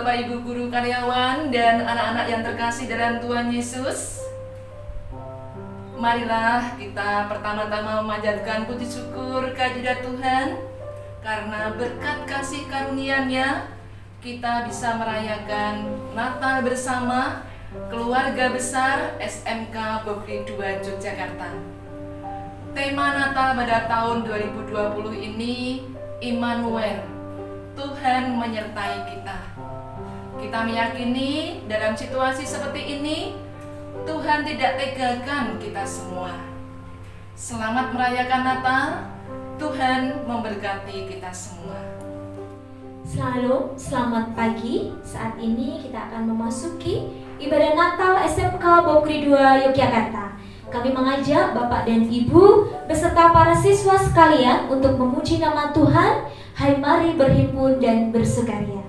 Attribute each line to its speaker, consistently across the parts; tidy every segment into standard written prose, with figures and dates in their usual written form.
Speaker 1: Bapak Ibu guru karyawan dan anak-anak yang terkasih dalam Tuhan Yesus. Marilah kita pertama-tama memanjatkan puji syukur kehadirat Tuhan, karena berkat kasih karunia-Nya kita bisa merayakan Natal bersama keluarga besar SMK Bogri 2 Yogyakarta. Tema Natal pada tahun 2020 ini Immanuel, Tuhan menyertai kita. Kita meyakini dalam situasi seperti ini Tuhan tidak tinggalkan kita semua. Selamat merayakan Natal, Tuhan memberkati kita semua.
Speaker 2: Selamat pagi. Saat ini kita akan memasuki ibadah Natal SMK Bogri 2 Yogyakarta. Kami mengajak Bapak dan Ibu beserta para siswa sekalian untuk memuji nama Tuhan. Hai, mari berhimpun dan bersukaria.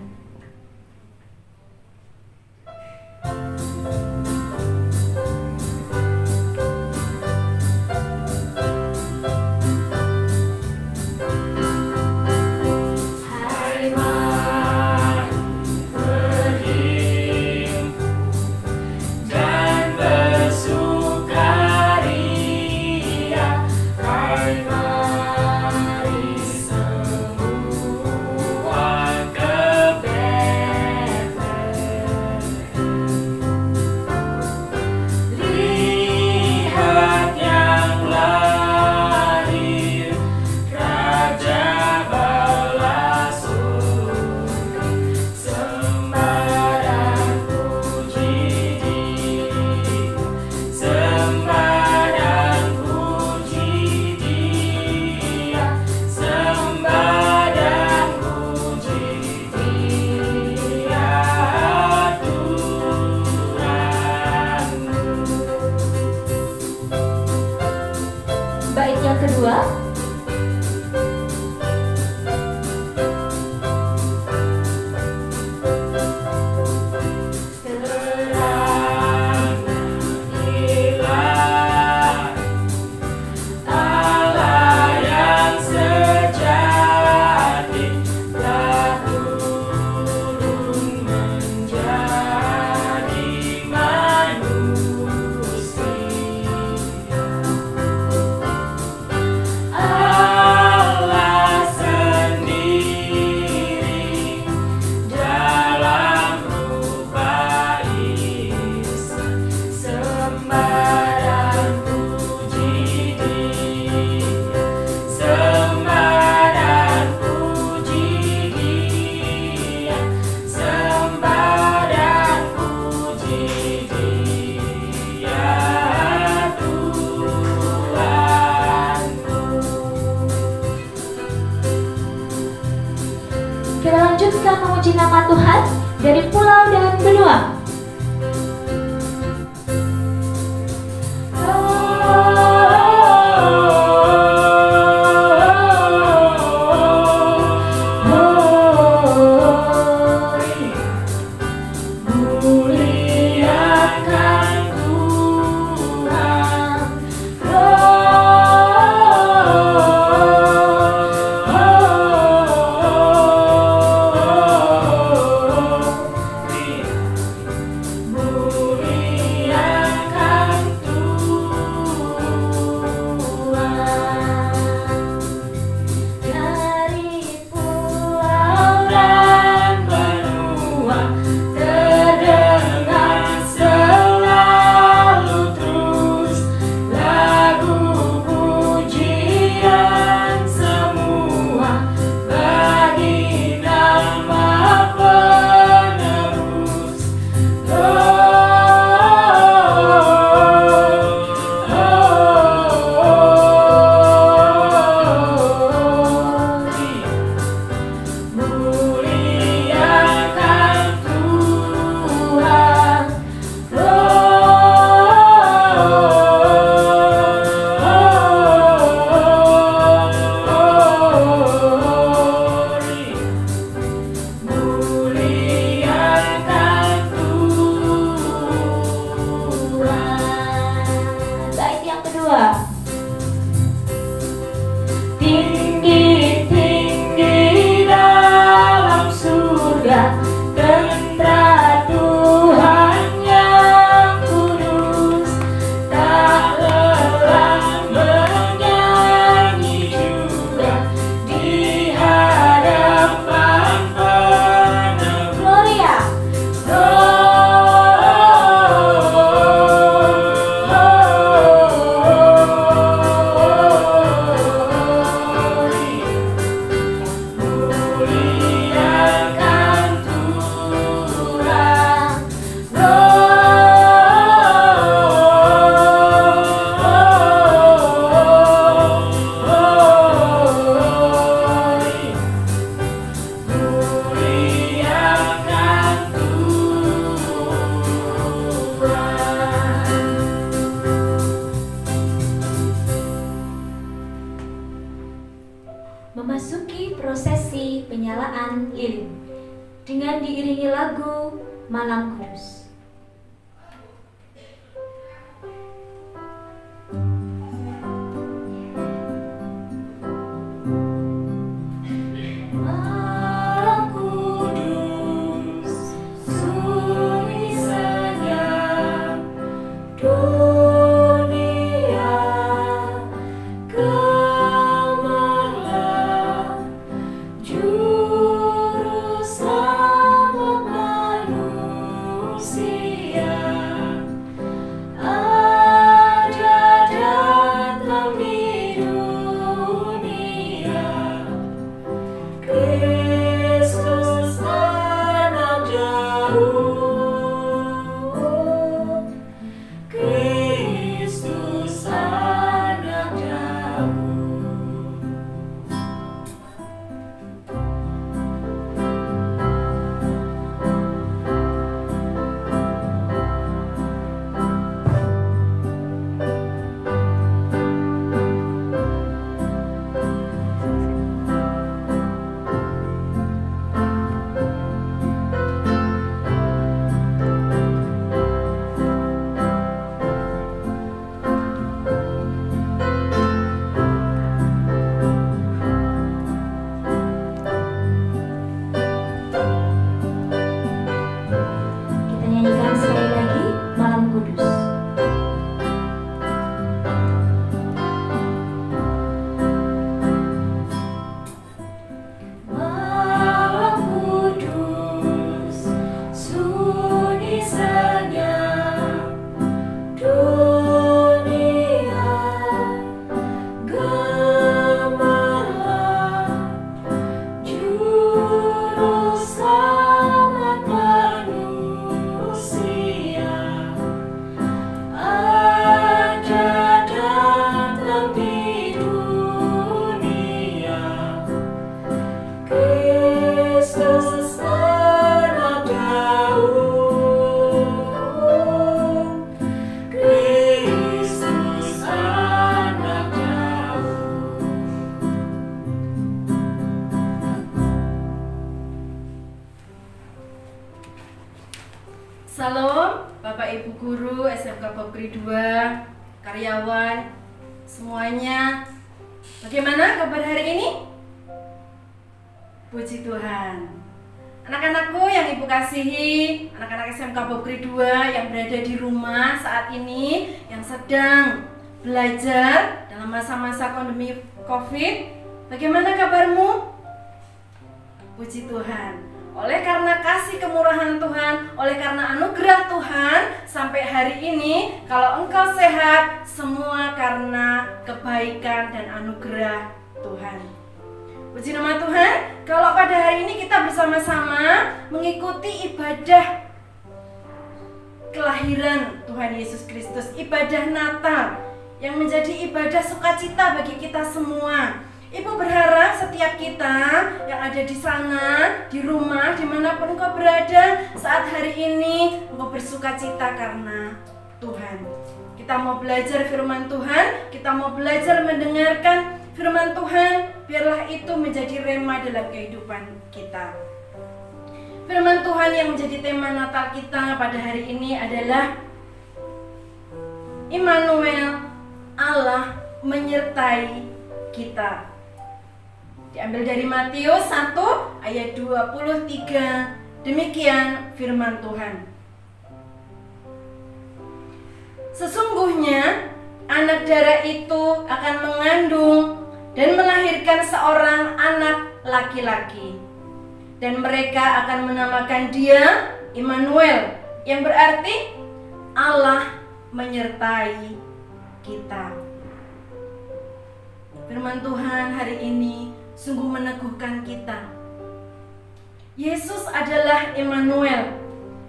Speaker 2: Bait yang kedua, kita lanjutkan memuji nama Tuhan dari pulau dan benua. pembukaan lilin dengan diiringi lagu Malam Kudus.
Speaker 1: Salam Bapak Ibu Guru SMK Bokri 2, karyawan, semuanya. Bagaimana kabar hari ini? Puji Tuhan. Anak-anakku yang Ibu kasihi, anak-anak SMK Bokri 2 yang berada di rumah saat ini, yang sedang belajar dalam masa-masa pandemi COVID, bagaimana kabarmu? Puji Tuhan. Oleh karena kasih kemurahan Tuhan, oleh karena anugerah Tuhan, sampai hari ini kalau engkau sehat, semua karena kebaikan dan anugerah Tuhan. Puji nama Tuhan. Kalau pada hari ini kita bersama-sama mengikuti ibadah kelahiran Tuhan Yesus Kristus, ibadah Natal yang menjadi ibadah sukacita bagi kita semua. Ibu berharap setiap kita yang ada di sana, di rumah, dimanapun engkau berada saat hari ini, engkau bersukacita karena Tuhan. Kita mau belajar firman Tuhan, kita mau belajar mendengarkan firman Tuhan, biarlah itu menjadi rema dalam kehidupan kita. Firman Tuhan yang menjadi tema Natal kita pada hari ini adalah Immanuel, Allah menyertai kita. Diambil dari Matius 1 ayat 23. Demikian firman Tuhan. Sesungguhnya anak darah itu akan mengandung dan melahirkan seorang anak laki-laki, dan mereka akan menamakan dia Immanuel, yang berarti Allah menyertai kita. Firman Tuhan hari ini sungguh meneguhkan kita. Yesus adalah Immanuel.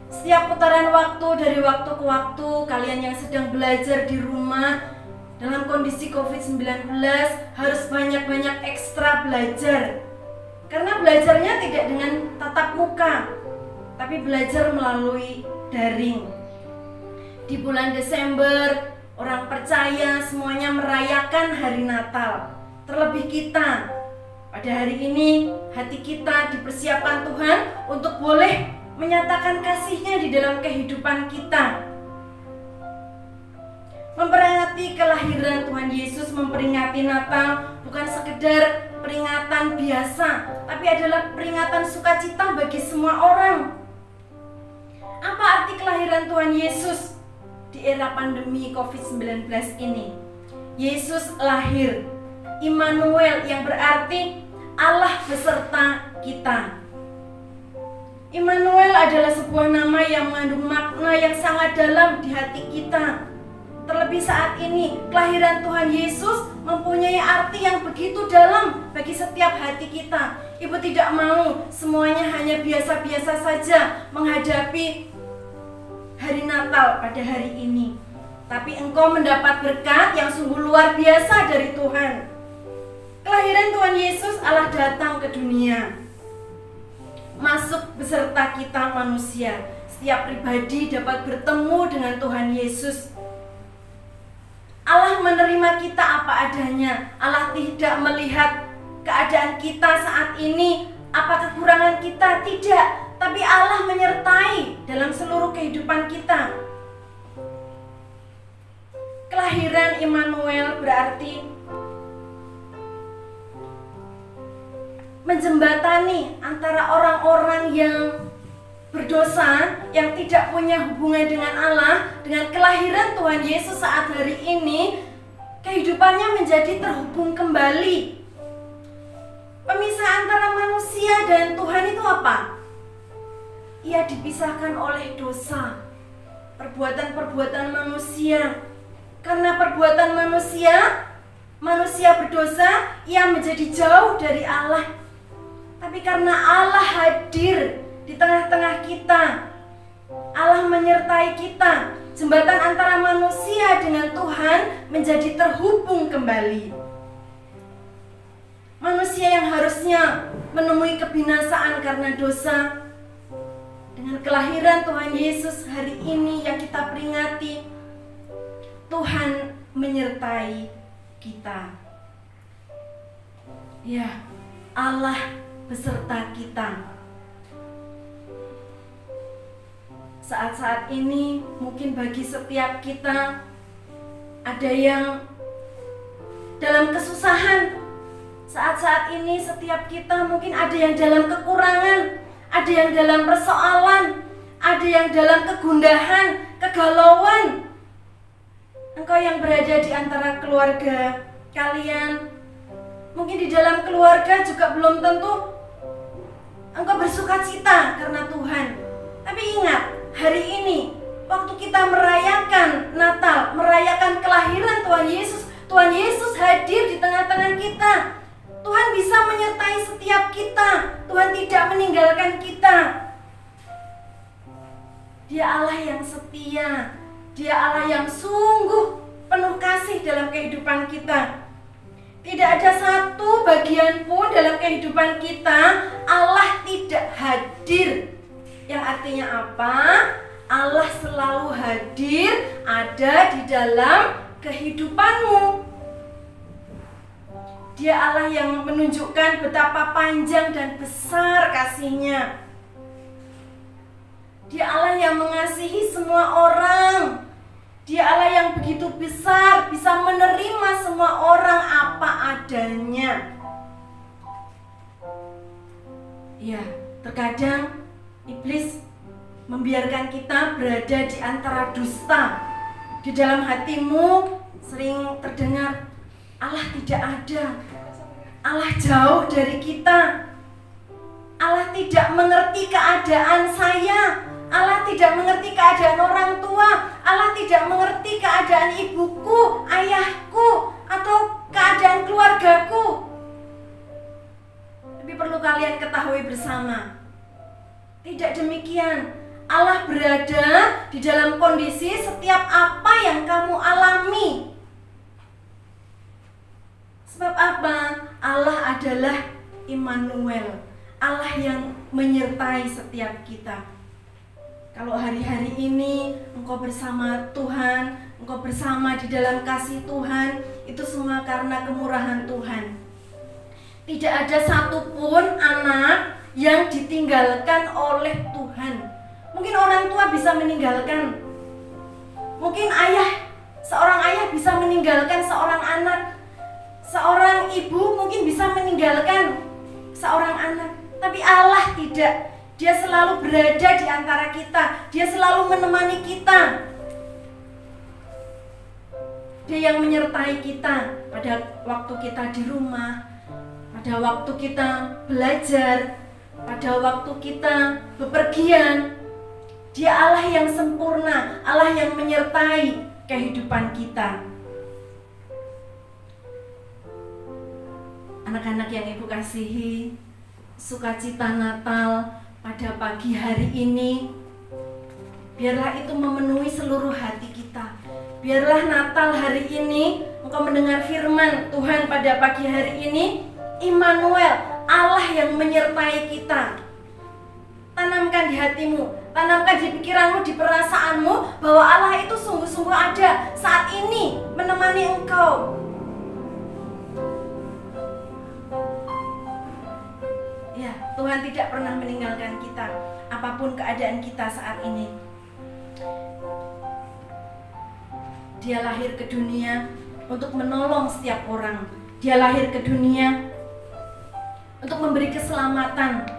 Speaker 1: Setiap putaran waktu, dari waktu ke waktu, kalian yang sedang belajar di rumah dalam kondisi COVID-19 harus banyak-banyak ekstra belajar. Karena belajarnya tidak dengan tatap muka, tapi belajar melalui daring. Di bulan Desember, orang percaya semuanya merayakan hari Natal. Terlebih kita pada hari ini hati kita dipersiapkan Tuhan untuk boleh menyatakan kasih-Nya di dalam kehidupan kita. Memperingati kelahiran Tuhan Yesus, memperingati Natal bukan sekedar peringatan biasa, tapi adalah peringatan sukacita bagi semua orang. Apa arti kelahiran Tuhan Yesus di era pandemi COVID-19 ini? Yesus lahir, Immanuel, yang berarti Allah beserta kita. Immanuel adalah sebuah nama yang mengandung makna yang sangat dalam di hati kita. Terlebih saat ini, kelahiran Tuhan Yesus mempunyai arti yang begitu dalam bagi setiap hati kita. Ibu tidak mau semuanya hanya biasa-biasa saja menghadapi hari Natal pada hari ini. Tapi engkau mendapat berkat yang sungguh luar biasa dari Tuhan. Kelahiran Tuhan Yesus, Allah datang ke dunia, masuk beserta kita manusia. Setiap pribadi dapat bertemu dengan Tuhan Yesus. Allah menerima kita apa adanya. Allah tidak melihat keadaan kita saat ini, apa kekurangan kita, tidak. Tapi Allah menyertai dalam seluruh kehidupan kita. Kelahiran Immanuel berarti menjembatani antara orang-orang yang berdosa, yang tidak punya hubungan dengan Allah. Dengan kelahiran Tuhan Yesus saat hari ini, kehidupannya menjadi terhubung kembali. Pemisah antara manusia dan Tuhan itu apa? Ia dipisahkan oleh dosa, perbuatan-perbuatan manusia. Karena perbuatan manusia, manusia berdosa, ia menjadi jauh dari Allah. Tapi karena Allah hadir di tengah-tengah kita, Allah menyertai kita, jembatan antara manusia dengan Tuhan menjadi terhubung kembali. Manusia yang harusnya menemui kebinasaan karena dosa, dengan kelahiran Tuhan Yesus hari ini yang kita peringati, Tuhan menyertai kita. Ya, Allah beserta kita. Saat-saat ini mungkin bagi setiap kita ada yang dalam kesusahan. Saat-saat ini setiap kita mungkin ada yang dalam kekurangan, ada yang dalam persoalan, ada yang dalam kegundahan, kegalauan. Engkau yang berada di antara keluarga kalian, mungkin di dalam keluarga juga belum tentu engkau bersukacita karena Tuhan. Tapi ingat, hari ini waktu kita merayakan Natal, merayakan kelahiran Tuhan Yesus hadir di tengah-tengah kita. Tuhan bisa menyertai setiap kita. Tuhan tidak meninggalkan kita. Dia Allah yang setia. Dia Allah yang sungguh penuh kasih dalam kehidupan kita. Tidak ada satu bagian pun dalam kehidupan kita Allah tidak hadir. Yang artinya apa? Allah selalu hadir, ada di dalam kehidupanmu. Dia Allah yang menunjukkan betapa panjang dan besar kasih-Nya. Dia Allah yang mengasihi semua orang. Dia Allah yang begitu besar, bisa menerima semua orang apa adanya. Ya, terkadang iblis membiarkan kita berada di antara dusta. Di dalam hatimu sering terdengar, Allah tidak ada, Allah jauh dari kita, Allah tidak mengerti keadaan saya, Allah tidak mengerti keadaan orang tua, Allah tidak mengerti keadaan ibuku, ayahku, atau keadaan keluargaku. Tapi perlu kalian ketahui bersama, tidak demikian. Allah berada di dalam kondisi setiap apa yang kamu alami. Sebab apa? Allah adalah Immanuel, Allah yang menyertai setiap kita. Kalau hari-hari ini engkau bersama Tuhan, engkau bersama di dalam kasih Tuhan, itu semua karena kemurahan Tuhan. Tidak ada satupun anak yang ditinggalkan oleh Tuhan. Mungkin orang tua bisa meninggalkan, mungkin seorang ayah bisa meninggalkan seorang anak, seorang ibu mungkin bisa meninggalkan seorang anak. Tapi Allah tidak. Dia selalu berada di antara kita. Dia selalu menemani kita. Dia yang menyertai kita pada waktu kita di rumah, pada waktu kita belajar, pada waktu kita bepergian. Dia Allah yang sempurna, Allah yang menyertai kehidupan kita. Anak-anak yang Ibu kasihi, sukacita Natal pada pagi hari ini, biarlah itu memenuhi seluruh hati kita. Biarlah Natal hari ini engkau mendengar firman Tuhan pada pagi hari ini, Immanuel, Allah yang menyertai kita. Tanamkan di hatimu, tanamkan di pikiranmu, di perasaanmu bahwa Allah itu sungguh-sungguh ada saat ini menemani engkau. Ya, Tuhan tidak pernah meninggalkan kita, apapun keadaan kita saat ini. Dia lahir ke dunia untuk menolong setiap orang. Dia lahir ke dunia untuk memberi keselamatan.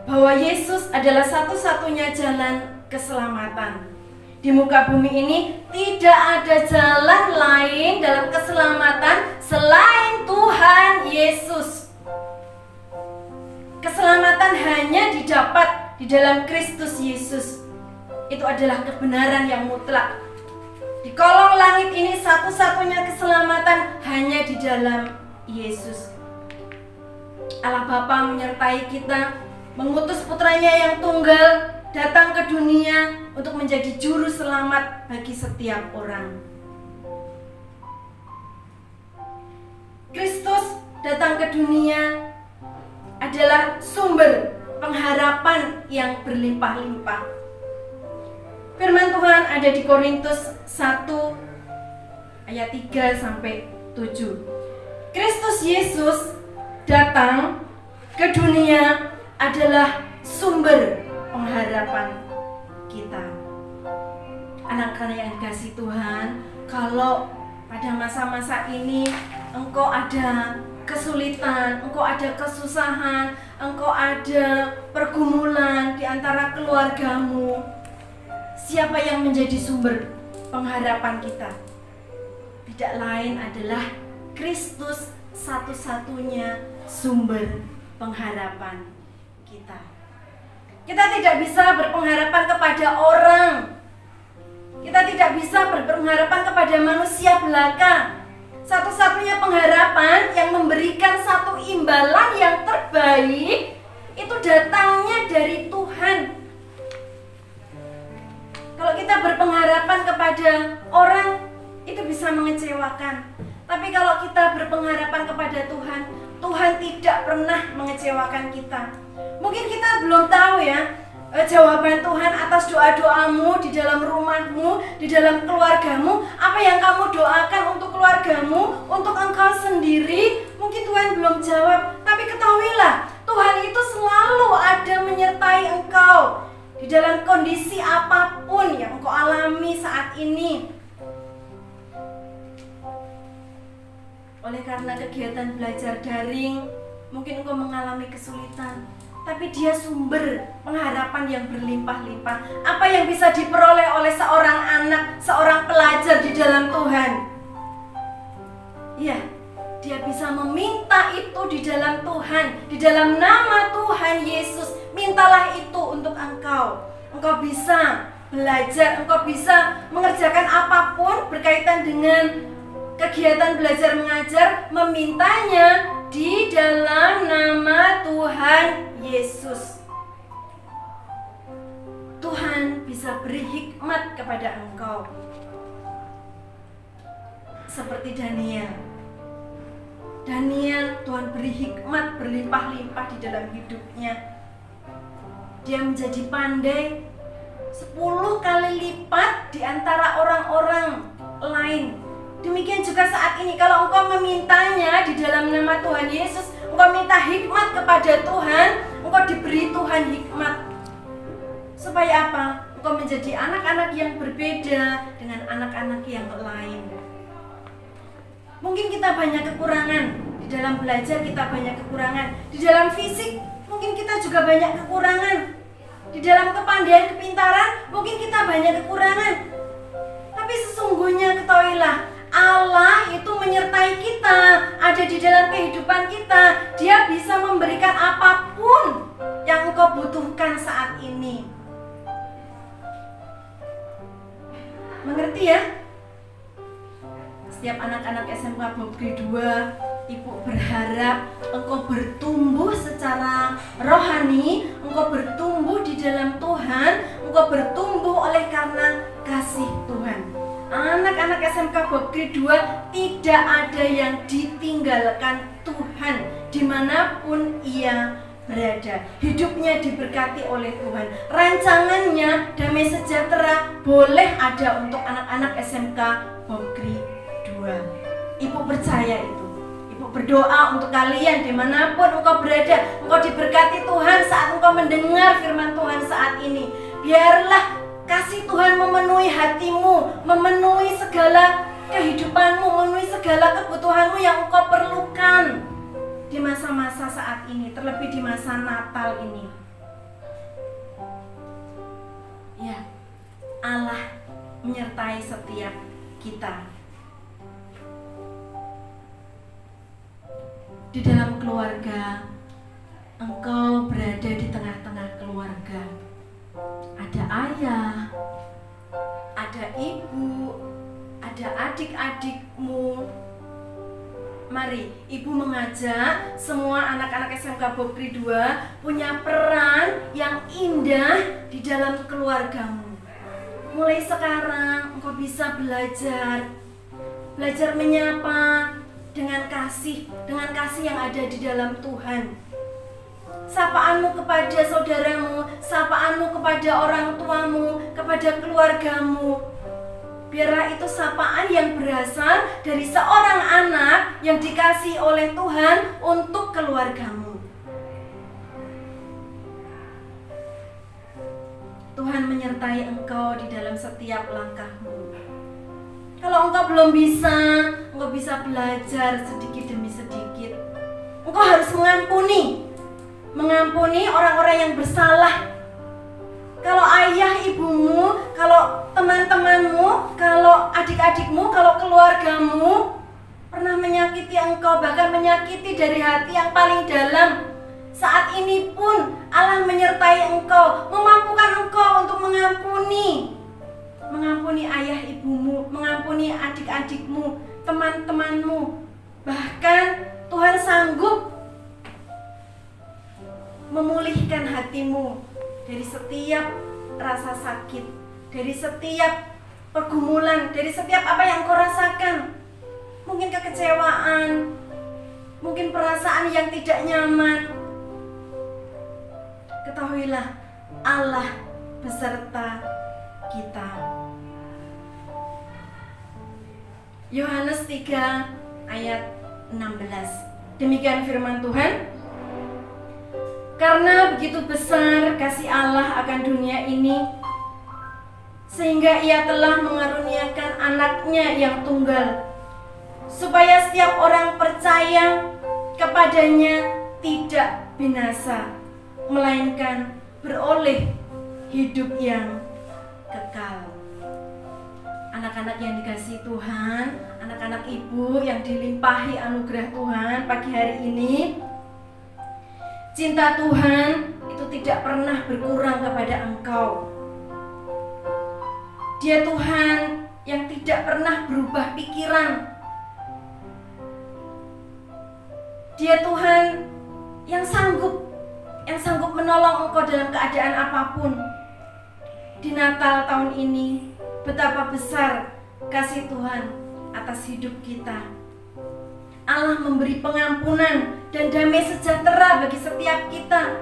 Speaker 1: Bahwa Yesus adalah satu-satunya jalan keselamatan. Di muka bumi ini tidak ada jalan lain dalam keselamatan selain Tuhan Yesus. Keselamatan hanya didapat di dalam Kristus Yesus. Itu adalah kebenaran yang mutlak. Di kolong langit ini satu-satunya keselamatan hanya di dalam Yesus. Allah Bapa menyertai kita, mengutus putranya yang tunggal datang ke dunia untuk menjadi juru selamat bagi setiap orang. Kristus datang ke dunia adalah sumber pengharapan yang berlimpah-limpah. Firman Tuhan ada di Korintus 1 ayat 3-7. Kristus Yesus datang ke dunia adalah sumber pengharapan kita. Anak-anak yang dikasihi Tuhan, kalau pada masa-masa ini engkau ada kesulitan, engkau ada kesusahan, engkau ada pergumulan di antara keluargamu, siapa yang menjadi sumber pengharapan kita? Tidak lain adalah Kristus, satu-satunya sumber pengharapan kita. Kita tidak bisa berpengharapan kepada orang. Kita tidak bisa berpengharapan kepada manusia belaka. Satu-satunya pengharapan yang memberikan satu imbalan yang terbaik itu datangnya dari Tuhan. Kalau kita berpengharapan kepada orang, itu bisa mengecewakan. Tapi kalau kita berpengharapan kepada Tuhan, Tuhan tidak pernah mengecewakan kita. Mungkin kita belum tahu ya jawaban Tuhan atas doa-doamu di dalam rumahmu, di dalam keluargamu. Apa yang kamu doakan untuk keluargamu, untuk engkau sendiri, mungkin Tuhan belum jawab. Tapi ketahuilah, Tuhan itu selalu ada menyertai engkau di dalam kondisi apapun yang engkau alami saat ini. Oleh karena kegiatan belajar daring, mungkin engkau mengalami kesulitan, tapi dia sumber pengharapan yang berlimpah-limpah. Apa yang bisa diperoleh oleh seorang anak, seorang pelajar di dalam Tuhan? Ya, dia bisa meminta itu di dalam Tuhan, di dalam nama Tuhan Yesus. Mintalah itu untuk engkau. Engkau bisa belajar, engkau bisa mengerjakan apapun berkaitan dengan kegiatan belajar mengajar, memintanya di dalam nama Tuhan Yesus. Tuhan bisa beri hikmat kepada engkau. Seperti Daniel. Tuhan beri hikmat berlimpah-limpah di dalam hidupnya. Dia menjadi pandai 10 kali lipat di antara orang-orang lain. Demikian juga saat ini, kalau engkau memintanya di dalam nama Tuhan Yesus, engkau minta hikmat kepada Tuhan, engkau diberi Tuhan hikmat. Supaya apa? Engkau menjadi anak-anak yang berbeda dengan anak-anak yang lain. Mungkin kita banyak kekurangan, di dalam belajar kita banyak kekurangan, di dalam fisik mungkin kita juga banyak kekurangan, di dalam kepandaian, kepintaran mungkin kita banyak kekurangan. Tapi sesungguhnya ketahuilah, Allah itu menyertai kita, ada di dalam kehidupan kita. Dia bisa memberikan apapun yang engkau butuhkan saat ini. Mengerti ya? Setiap anak-anak SMK Bobkri 2, Ibu berharap engkau bertumbuh secara rohani, engkau bertumbuh di dalam Tuhan, engkau bertumbuh oleh karena kasih Tuhan. Anak-anak SMK Bobkri 2 tidak ada yang ditinggalkan Tuhan dimanapun ia berada. Hidupnya diberkati oleh Tuhan. Rancangannya damai sejahtera boleh ada untuk anak-anak SMK Bobkri 2. Ibu percaya itu. Ibu berdoa untuk kalian dimanapun engkau berada, engkau diberkati Tuhan saat engkau mendengar firman Tuhan saat ini. Biarlah kasih Tuhan memenuhi hatimu, memenuhi segala kehidupanmu, memenuhi segala kebutuhanmu yang engkau perlukan di masa-masa saat ini, terlebih di masa Natal ini. Ya, Allah menyertai setiap kita. Di dalam keluarga, engkau berada di tengah-tengah keluarga. Ada ayah, ada ibu, ada adik-adikmu. Mari, Ibu mengajak semua anak-anak SMK Bobkri 2 punya peran yang indah di dalam keluargamu. Mulai sekarang engkau bisa belajar menyapa dengan kasih yang ada di dalam Tuhan. Sapaanmu kepada saudaramu, sapaanmu kepada orang tuamu, kepada keluargamu, biarlah itu sapaan yang berasal dari seorang anak yang dikasihi oleh Tuhan untuk keluargamu. Tuhan menyertai engkau di dalam setiap langkahmu. Kalau engkau belum bisa, engkau bisa belajar sedikit demi sedikit. Engkau harus mengampuni orang-orang yang bersalah. Kalau ayah ibumu, kalau teman-temanmu, kalau adik-adikmu, kalau keluargamu pernah menyakiti engkau, bahkan menyakiti dari hati yang paling dalam, saat ini pun Allah menyertai engkau, memampukan engkau untuk mengampuni ayah ibumu, mengampuni adik-adikmu, teman-temanmu. Bahkan Tuhan sanggup memulihkan hatimu dari setiap rasa sakit, dari setiap pergumulan, dari setiap apa yang kau rasakan. Mungkin kekecewaan, mungkin perasaan yang tidak nyaman. Ketahuilah, Allah beserta kita. Yohanes 3 ayat 16. Demikian firman Tuhan. Karena begitu besar kasih Allah akan dunia ini, sehingga Ia telah mengaruniakan anaknya yang tunggal, supaya setiap orang percaya kepadanya tidak binasa, melainkan beroleh hidup yang kekal. Anak-anak yang dikasihi Tuhan, anak-anak ibu yang dilimpahi anugerah Tuhan pagi hari ini, cinta Tuhan itu tidak pernah berkurang kepada engkau. Dia Tuhan yang tidak pernah berubah pikiran. Dia Tuhan yang sanggup menolong engkau dalam keadaan apapun. Di Natal tahun ini, betapa besar kasih Tuhan atas hidup kita. Allah memberi pengampunan dan damai sejahtera bagi setiap kita.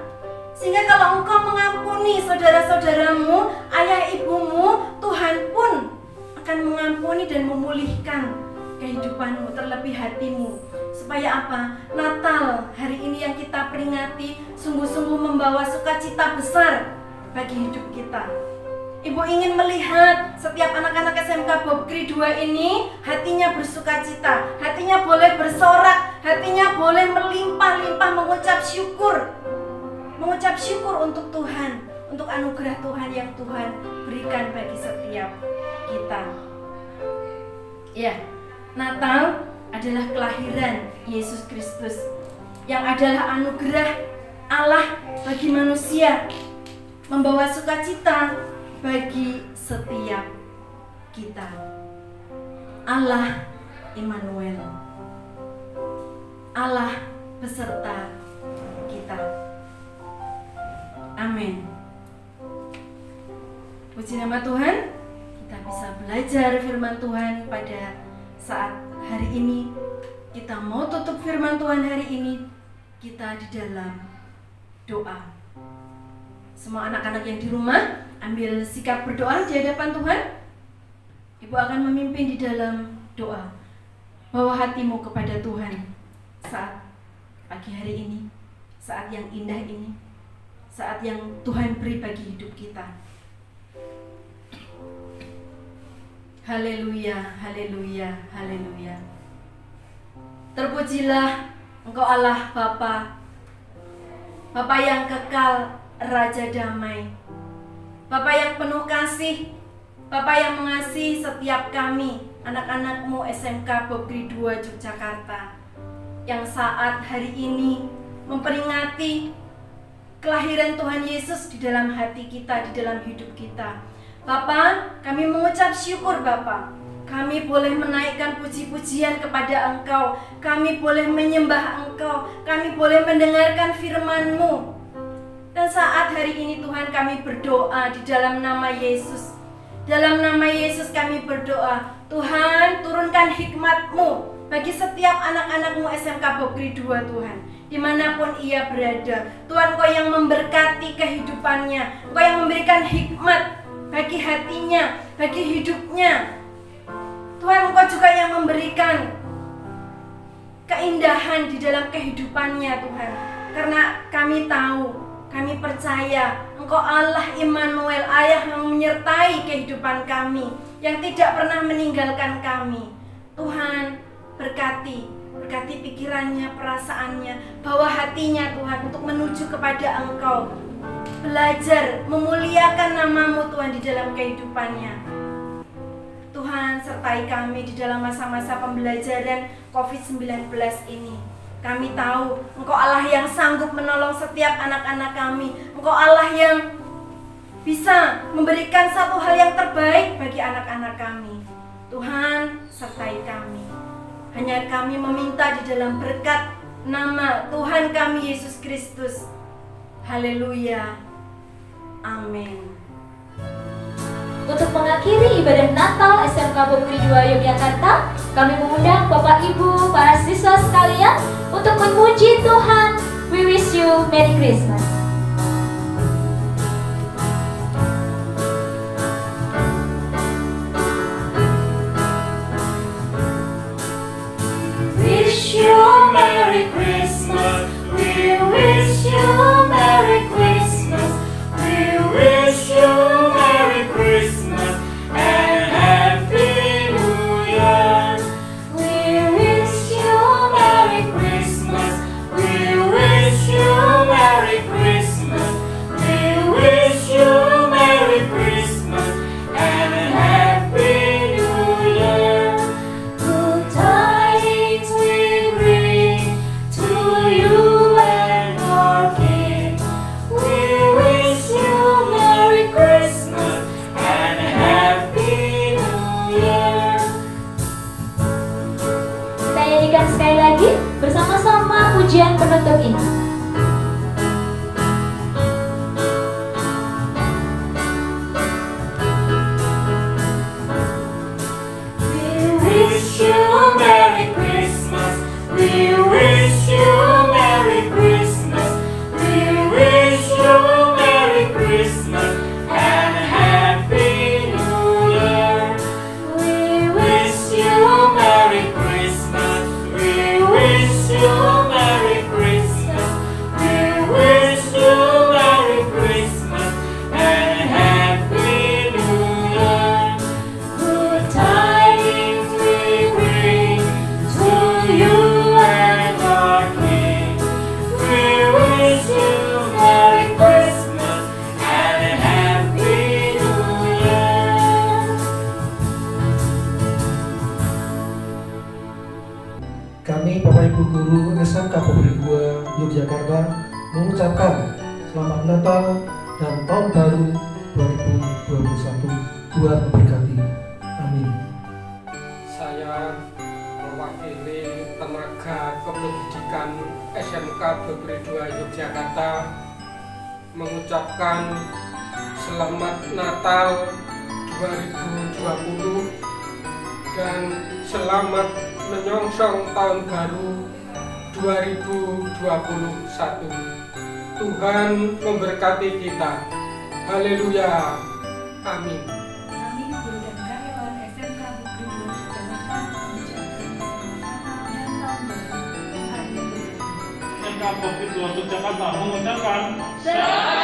Speaker 1: Sehingga kalau engkau mengampuni saudara-saudaramu, ayah ibumu, Tuhan pun akan mengampuni dan memulihkan kehidupanmu, terlebih hatimu. Supaya apa? Natal hari ini yang kita peringati sungguh-sungguh membawa sukacita besar bagi hidup kita. Ibu ingin melihat setiap anak-anak SMK Bob Kri 2 ini hatinya bersukacita, hatinya boleh bersorak, hatinya boleh melimpah-limpah mengucap syukur untuk Tuhan, untuk anugerah Tuhan yang Tuhan berikan bagi setiap kita. Ya, Natal adalah kelahiran Yesus Kristus yang adalah anugerah Allah bagi manusia, membawa sukacita bagi setiap kita. Allah Immanuel, Allah beserta kita. Amin. Puji nama Tuhan, kita bisa belajar firman Tuhan pada saat hari ini. Kita mau tutup firman Tuhan hari ini, kita di dalam doa. Semua anak-anak yang di rumah, ambil sikap berdoa di hadapan Tuhan. Ibu akan memimpin di dalam doa. Bawa hatimu kepada Tuhan saat pagi hari ini, saat yang indah ini, saat yang Tuhan beri bagi hidup kita. Haleluya, haleluya, haleluya. Terpujilah Engkau Allah Bapa, Bapa yang kekal, Raja damai, Bapa yang penuh kasih, Bapa yang mengasihi setiap kami, anak-anak-Mu SMK Bob Kri 2 Yogyakarta, yang saat hari ini memperingati kelahiran Tuhan Yesus di dalam hati kita, di dalam hidup kita. Bapa, kami mengucap syukur Bapa. Kami boleh menaikkan puji-pujian kepada Engkau. Kami boleh menyembah Engkau. Kami boleh mendengarkan firman-Mu. Dan saat hari ini Tuhan, kami berdoa di dalam nama Yesus. Dalam nama Yesus kami berdoa, Tuhan turunkan hikmat-Mu bagi setiap anak-anak-Mu SMK Bob Kri 2 Tuhan. Dimanapun ia berada, Tuhan Engkau yang memberkati kehidupannya. Engkau yang memberikan hikmat bagi hatinya, bagi hidupnya. Tuhan Engkau juga yang memberikan keindahan di dalam kehidupannya Tuhan. Karena kami tahu, kami percaya Engkau Allah Immanuel, Ayah yang menyertai kehidupan kami, yang tidak pernah meninggalkan kami. Tuhan berkati pikirannya, perasaannya, bawa hatinya Tuhan untuk menuju kepada Engkau. Belajar memuliakan nama-Mu Tuhan di dalam kehidupannya. Tuhan sertai kami di dalam masa-masa pembelajaran COVID-19 ini. Kami tahu Engkau Allah yang sanggup menolong setiap anak-anak kami. Engkau Allah yang bisa memberikan satu hal yang terbaik bagi anak-anak kami. Tuhan sertai kami. Hanya kami meminta di dalam berkat nama Tuhan kami Yesus Kristus. Haleluya. Amin.
Speaker 2: Untuk mengakhiri ibadah Natal SMK Bob Kri 2 Yogyakarta, kami mengundang Bapak Ibu, para siswa sekalian untuk memuji Tuhan. We wish you Merry Christmas.
Speaker 3: Wish you Merry Christmas. We wish you Merry Christmas. We wish you Merry Christmas and Happy New Year. We wish you Merry Christmas. We wish you Merry Christmas. We wish you Merry Christmas and Happy New Year. Good tidings we bring to you and our King. We wish you Merry Christmas and Happy New Year.
Speaker 2: Kita nyanyikan sekali lagi bersama-sama pujian penutup ini.
Speaker 3: We wish you Merry Christmas. We wish you Merry Christmas. We wish you Merry Christmas and Happy New Year. We wish you Merry
Speaker 4: kami Bapak Ibu Guru SMK Bogri 2 Yogyakarta mengucapkan Selamat Natal dan Tahun Baru 2021. Tuhan memberkati. Amin.
Speaker 5: Saya mewakili tenaga kependidikan SMK Bogri 2 Yogyakarta mengucapkan Selamat Natal 2020 dan selamat menyongsong Tahun Baru 2021. Tuhan memberkati kita. Haleluya. Amin.
Speaker 1: Kami guru dan karyawan SMK Bogri 2 Yogyakarta mengucapkan selamat Natal dan Tahun Baru. Tuhan memberkati.
Speaker 6: SMK Bogri 2 Yogyakarta mengucapkan
Speaker 1: Selamat